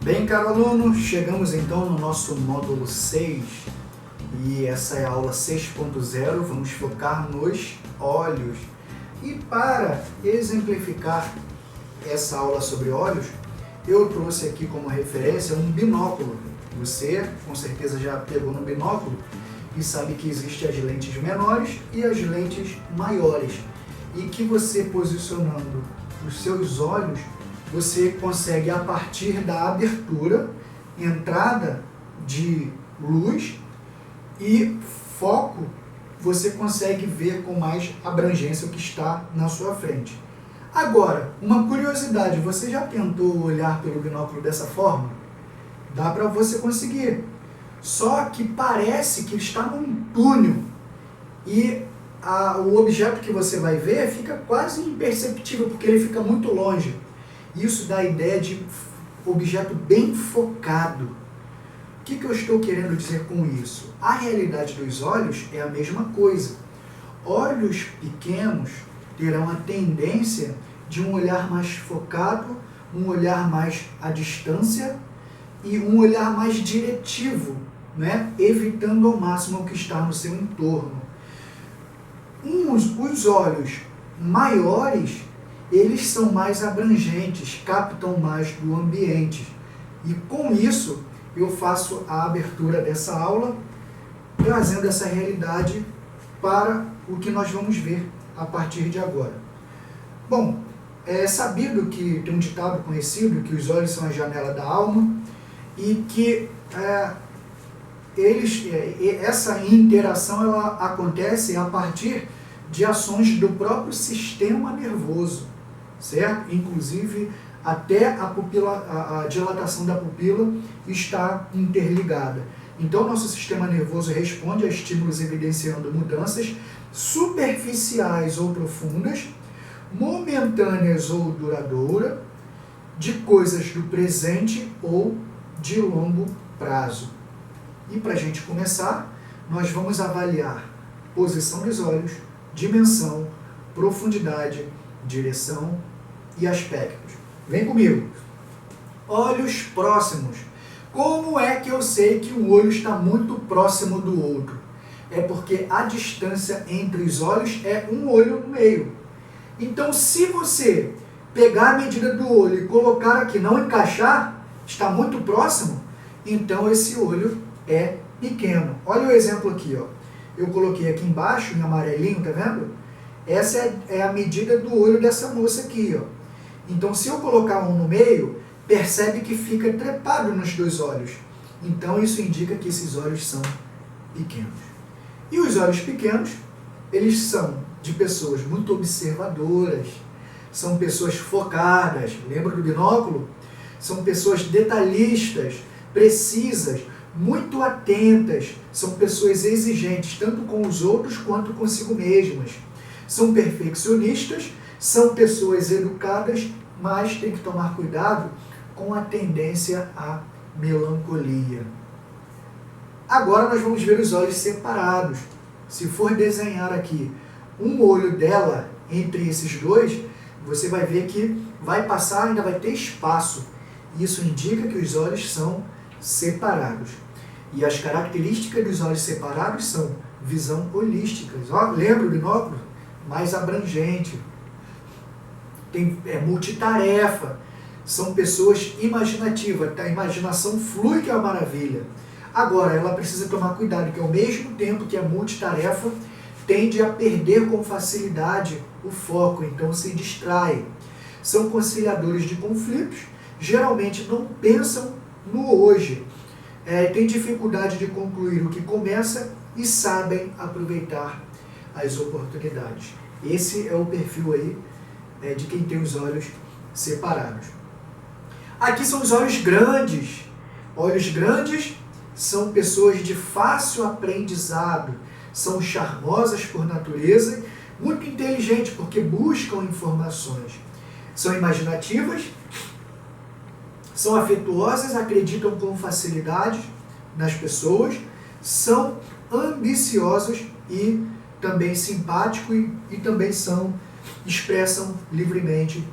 Bem, caro aluno, chegamos então no nosso módulo 6 e essa é a aula 6.0, vamos focar nos olhos. E para exemplificar essa aula sobre olhos, eu trouxe aqui como referência um binóculo. Você com certeza já pegou no binóculo e sabe que existem as lentes menores e as lentes maiores. E que você posicionando os seus olhos, você consegue, a partir da abertura, entrada de luz e foco, você consegue ver com mais abrangência o que está na sua frente. Agora, uma curiosidade, você já tentou olhar pelo binóculo dessa forma? Dá para você conseguir. Só que parece que está num túnel e o objeto que você vai ver fica quase imperceptível, porque ele fica muito longe. Isso dá a ideia de objeto bem focado. O que eu estou querendo dizer com isso? A realidade dos olhos é a mesma coisa. Olhos pequenos terão a tendência de um olhar mais focado, um olhar mais à distância e um olhar mais diretivo, né? Evitando ao máximo o que está no seu entorno. Os olhos maiores, eles são mais abrangentes, captam mais do ambiente. E com isso, eu faço a abertura dessa aula, trazendo essa realidade para o que nós vamos ver a partir de agora. Bom, é sabido que tem um ditado conhecido, que os olhos são a janela da alma, e que essa interação ela acontece a partir de ações do próprio sistema nervoso, certo? Inclusive, até a dilatação da pupila está interligada. Então, nosso sistema nervoso responde a estímulos evidenciando mudanças superficiais ou profundas, momentâneas ou duradouras, de coisas do presente ou de longo prazo. E para a gente começar, nós vamos avaliar posição dos olhos, dimensão, profundidade, direção e aspectos. Vem comigo. Olhos próximos. Como é que eu sei que um olho está muito próximo do outro? É porque a distância entre os olhos é um olho no meio. Então, se você pegar a medida do olho e colocar aqui, não encaixar, está muito próximo, então esse olho é pequeno. Olha o exemplo aqui, ó. Eu coloquei aqui embaixo, em amarelinho, tá vendo? Essa é a medida do olho dessa moça aqui, ó. Então, se eu colocar um no meio, percebe que fica trepado nos dois olhos. Então, isso indica que esses olhos são pequenos. E os olhos pequenos, eles são de pessoas muito observadoras, são pessoas focadas, lembra do binóculo? São pessoas detalhistas, precisas, muito atentas, são pessoas exigentes, tanto com os outros quanto consigo mesmas. São perfeccionistas, são pessoas educadas, mas tem que tomar cuidado com a tendência à melancolia. Agora nós vamos ver os olhos separados. Se for desenhar aqui um olho dela entre esses dois, você vai ver que vai passar, ainda vai ter espaço. Isso indica que os olhos são separados. E as características dos olhos separados são visão holística. Lembra o binóculo? Mais abrangente. É multitarefa. São pessoas imaginativas. A imaginação flui, que é uma maravilha. Agora, ela precisa tomar cuidado, que ao mesmo tempo que é multitarefa, tende a perder com facilidade o foco, então se distrai. São conciliadores de conflitos, geralmente não pensam no hoje. Tem dificuldade de concluir o que começa e sabem aproveitar as oportunidades. Esse é o perfil aí de quem tem os olhos separados. Aqui são os olhos grandes. Olhos grandes são pessoas de fácil aprendizado, são charmosas por natureza, muito inteligentes porque buscam informações. São imaginativas, são afetuosas, acreditam com facilidade nas pessoas, são ambiciosos e também simpáticos e também expressam livremente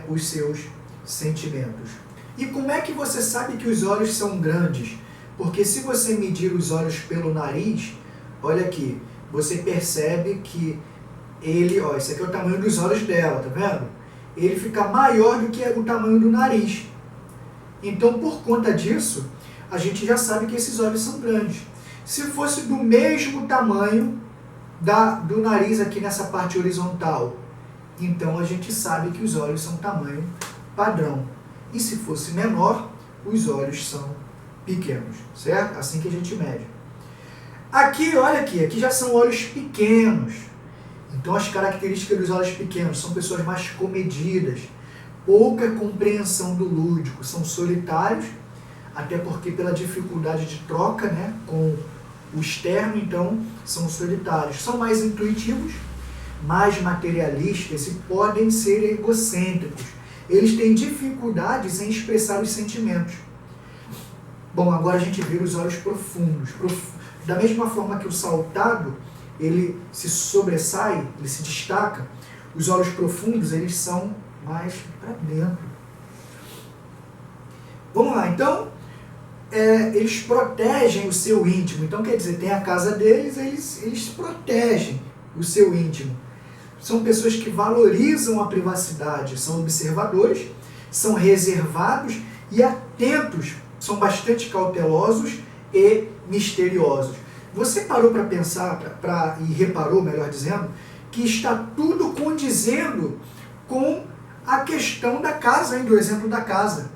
os seus sentimentos. E como é que você sabe que os olhos são grandes? Porque se você medir os olhos pelo nariz, olha aqui, você percebe que ele, ó, esse aqui é o tamanho dos olhos dela, tá vendo? Ele fica maior do que o tamanho do nariz. Então, por conta disso, a gente já sabe que esses olhos são grandes. Se fosse do mesmo tamanho do nariz aqui nessa parte horizontal, então a gente sabe que os olhos são tamanho padrão. E se fosse menor, os olhos são pequenos, certo? Assim que a gente mede. Aqui, olha aqui já são olhos pequenos. Então as características dos olhos pequenos são pessoas mais comedidas, pouca compreensão do lúdico, são solitários, até porque pela dificuldade de troca, né, com o externo, então são solitários. São mais intuitivos, mais materialistas e podem ser egocêntricos. Eles têm dificuldades em expressar os sentimentos. Bom, agora a gente vê os olhos profundos. Da mesma forma que o saltado, ele se sobressai, ele se destaca, os olhos profundos, eles são mais para dentro. Vamos lá, então, eles protegem o seu íntimo. Então, quer dizer, tem a casa deles, eles protegem o seu íntimo. São pessoas que valorizam a privacidade, são observadores, são reservados e atentos, são bastante cautelosos e misteriosos. Você parou para pensar, e reparou, melhor dizendo, que está tudo condizendo com a questão da casa, do exemplo da casa.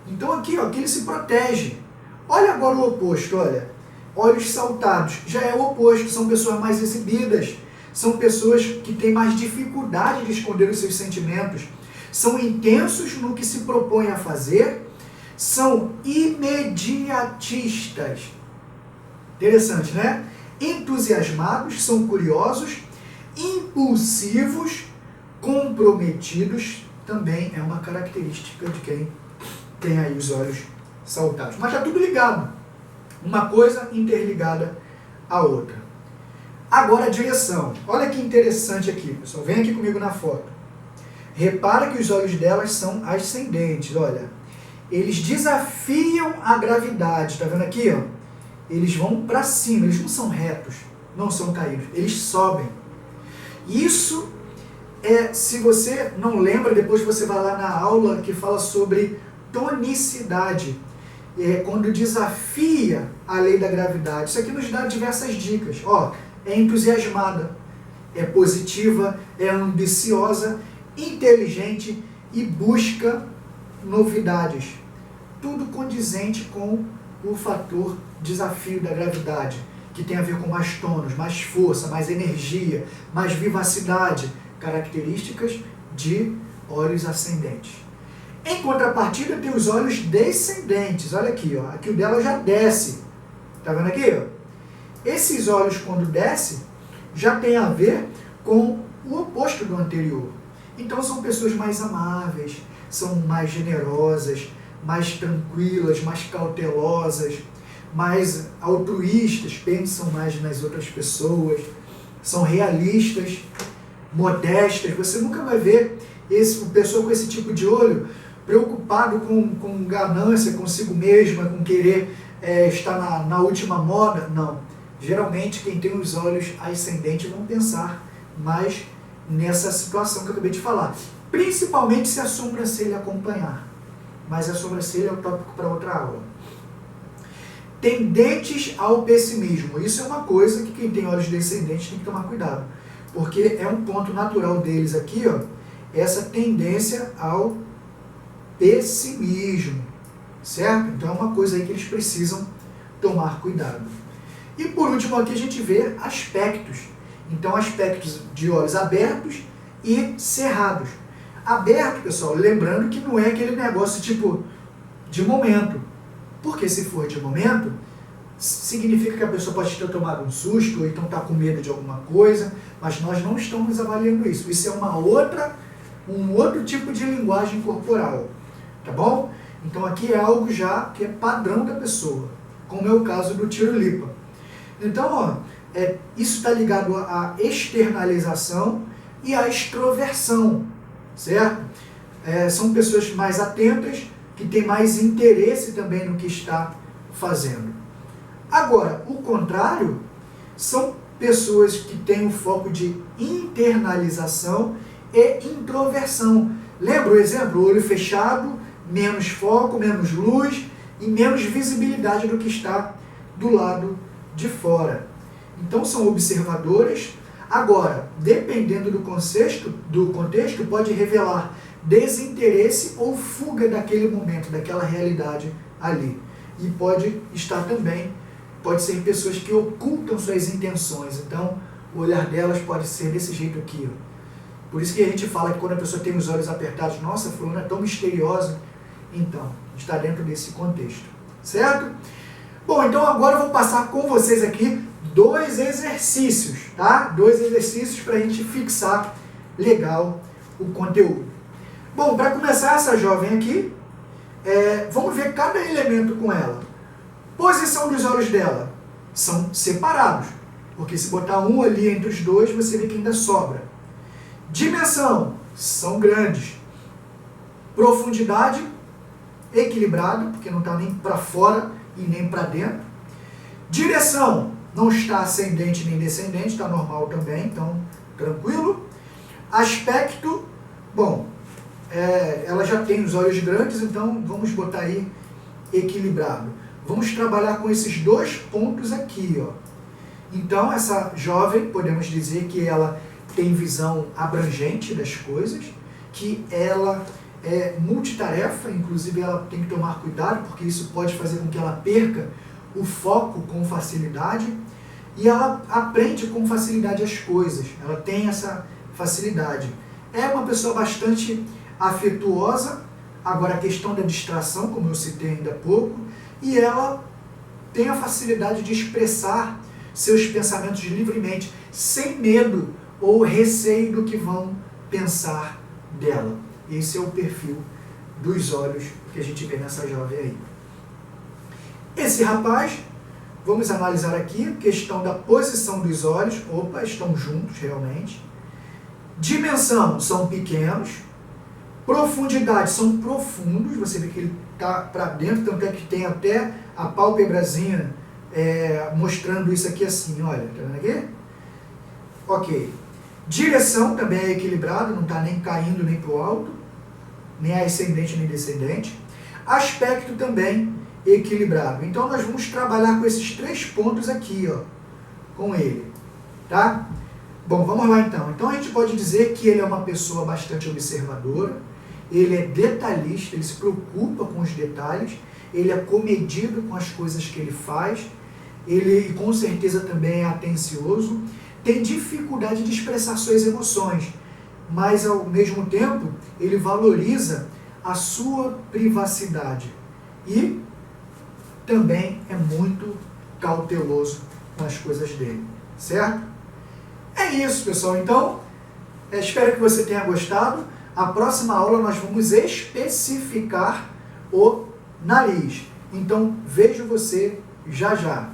Então aqui, ó, que ele se protege. Olha agora o oposto, olha. Olhos saltados, já é o oposto, são pessoas mais exibidas, são pessoas que têm mais dificuldade de esconder os seus sentimentos, são intensos no que se propõem a fazer, são imediatistas. Interessante, né? Entusiasmados, são curiosos, impulsivos, comprometidos, também é uma característica de quem tem aí os olhos saltados. Mas está tudo ligado. Uma coisa interligada à outra. Agora a direção. Olha que interessante aqui, pessoal. Vem aqui comigo na foto. Repara que os olhos delas são ascendentes, olha. Eles desafiam a gravidade. Está vendo aqui, ó? Eles vão para cima, eles não são retos, não são caídos, eles sobem. Isso se você não lembra, depois você vai lá na aula que fala sobre tonicidade, quando desafia a lei da gravidade. Isso aqui nos dá diversas dicas. Ó, é entusiasmada, é positiva, é ambiciosa, inteligente e busca novidades. Tudo condizente com o fator desafio da gravidade, que tem a ver com mais tônus, mais força, mais energia, mais vivacidade, características de olhos ascendentes. Em contrapartida, tem os olhos descendentes. Olha aqui, ó. Aqui o dela já desce. Tá vendo aqui, ó? Esses olhos, quando desce, já tem a ver com o oposto do anterior. Então são pessoas mais amáveis, são mais generosas, mais tranquilas, mais cautelosas, mais altruístas, pensam mais nas outras pessoas, são realistas, modestas. Você nunca vai ver uma pessoa com esse tipo de olho preocupado com ganância consigo mesma, com querer estar na última moda. Não. Geralmente quem tem os olhos ascendentes vão pensar mais nessa situação que eu acabei de falar. Principalmente se a sobrancelha acompanhar. Mas a sobrancelha é o tópico para outra aula. Tendentes ao pessimismo. Isso é uma coisa que quem tem olhos descendentes tem que tomar cuidado. Porque é um ponto natural deles aqui, ó, essa tendência ao pessimismo. Certo? Então é uma coisa aí que eles precisam tomar cuidado. E por último aqui a gente vê aspectos. Então aspectos de olhos abertos e cerrados. Aberto, pessoal, lembrando que não é aquele negócio tipo de momento. Porque se for de momento, significa que a pessoa pode ter tomado um susto, ou então está com medo de alguma coisa, mas nós não estamos avaliando isso. Isso é um outro tipo de linguagem corporal, tá bom? Então aqui é algo já que é padrão da pessoa, como é o caso do tiro-lipa. Então, ó, isso está ligado à externalização e à extroversão, certo? São pessoas mais atentas, que tem mais interesse também no que está fazendo. Agora, o contrário, são pessoas que têm o foco de internalização e introversão. Lembra o exemplo? Olho fechado, menos foco, menos luz e menos visibilidade do que está do lado de fora. Então são observadoras. Agora, dependendo do contexto, pode revelar desinteresse ou fuga daquele momento, daquela realidade ali. E pode estar também, pode ser pessoas que ocultam suas intenções. Então, o olhar delas pode ser desse jeito aqui, ó. Por isso que a gente fala que quando a pessoa tem os olhos apertados, nossa, fulana é tão misteriosa. Então, está dentro desse contexto, certo? Bom, então agora eu vou passar com vocês aqui 2 exercícios, tá? 2 exercícios para a gente fixar legal o conteúdo. Bom, para começar essa jovem aqui, vamos ver cada elemento com ela. Posição dos olhos dela, são separados, porque se botar um ali entre os dois, você vê que ainda sobra. Dimensão, são grandes. Profundidade, equilibrado, porque não está nem para fora e nem para dentro. Direção, não está ascendente nem descendente, está normal também, então tranquilo. Aspecto, bom, ela já tem os olhos grandes, então vamos botar aí equilibrado. Vamos trabalhar com esses 2 pontos aqui, ó. Então essa jovem, podemos dizer que ela tem visão abrangente das coisas, que ela é multitarefa, inclusive ela tem que tomar cuidado, porque isso pode fazer com que ela perca o foco com facilidade, e ela aprende com facilidade as coisas, ela tem essa facilidade. É uma pessoa bastante afetuosa, agora a questão da distração, como eu citei ainda há pouco, e ela tem a facilidade de expressar seus pensamentos livremente, sem medo ou receio do que vão pensar dela. Esse é o perfil dos olhos que a gente vê nessa jovem aí. Esse rapaz, vamos analisar aqui, questão da posição dos olhos. Opa, estão juntos realmente. Dimensão, são pequenos. Profundidade, são profundos. Você vê que ele está para dentro, tanto é que tem até a pálpebrazinha mostrando isso aqui assim, olha, tá vendo aqui? Ok. Direção também é equilibrado, não está nem caindo nem para o alto, nem ascendente nem descendente. Aspecto também equilibrado. Então nós vamos trabalhar com esses 3 pontos aqui, ó, com ele, tá? Bom, vamos lá então. Então a gente pode dizer que ele é uma pessoa bastante observadora, ele é detalhista, ele se preocupa com os detalhes, ele é comedido com as coisas que ele faz, ele com certeza também é atencioso, tem dificuldade de expressar suas emoções, mas ao mesmo tempo ele valoriza a sua privacidade e também é muito cauteloso com as coisas dele, certo? É isso, pessoal. Então, espero que você tenha gostado. A próxima aula nós vamos especificar o nariz. Então, vejo você já já.